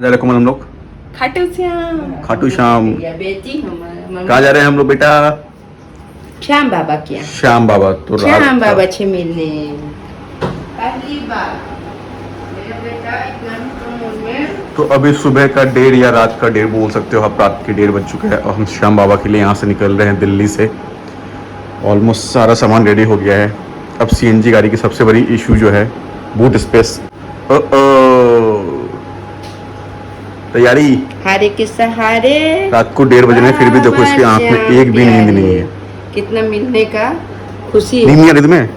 जा रहे कोमल हम लोग खाटू श्याम। खाटू श्याम। या बेटी हमारा कहाँ जा रहे हैं हम लोग बेटा? श्याम बाबा क्या? श्याम बाबा। तो श्याम बाबा से मिलने पहली बार मेरा बेटा इतना में। तो अभी सुबह का 1:30 या रात का 1:30 बोल सकते हो, आप रात के 1:30 बज चुके हैं और हम श्याम बाबा के लिए यहाँ से निकल रहे हैं दिल्ली से। ऑलमोस्ट सारा सामान रेडी हो गया है। अब सीएनजी गाड़ी की सबसे बड़ी इशू जो है बूट स्पेस। तैयारी हारे के सहारे रात को 1:30 बजने फिर भी देखो इसकी आंख में एक भी नींद नहीं है। कितना मिलने का खुशी। नींद नहीं आ रही तुम्हें?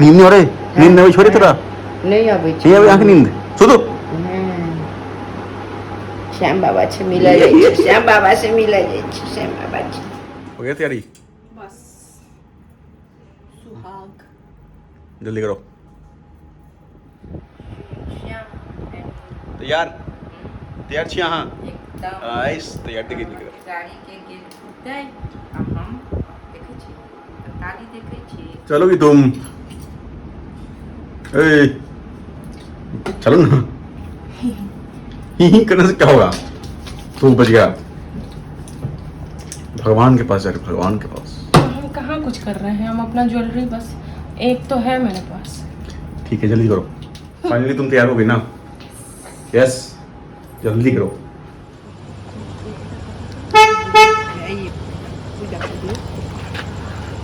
नींद नहीं हो रही? नींद नहीं छोड़ी तेरा? नहीं अभी नहीं अभी आंख नींद सो दो। श्याम बाबा से मिला जाए, श्याम बाबा से मिला जाए, श्याम बाबा से। हो गया तैयारी? बस सुहाग जल्दी करो। तैयार तैयार छी अहाँ? एकदम आइस तैयार देखि निकल। गाड़ी के गेट खुलतै आ हम देखै छी ताली देखै छी। चलोगी तुम? ए चलो ना। ही करने से क्या होगा? तू बच गया। भगवान के पास जा रहे, भगवान के पास। हम कहाँ कुछ कर रहे हैं, हम अपना ज्वेलरी बस एक तो है मेरे पास। ठीक है जल्दी करो। फाइनली तुम तैयार हो गई ना? यस जल्दी करो।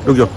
रुक जाओ।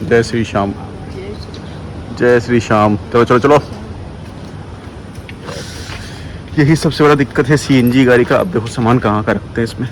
जय श्री श्याम, जय श्री श्याम। चलो चलो चलो। यही सबसे बड़ा दिक्कत है सीएनजी गाड़ी का। अब देखो सामान कहाँ का रखते हैं इसमें।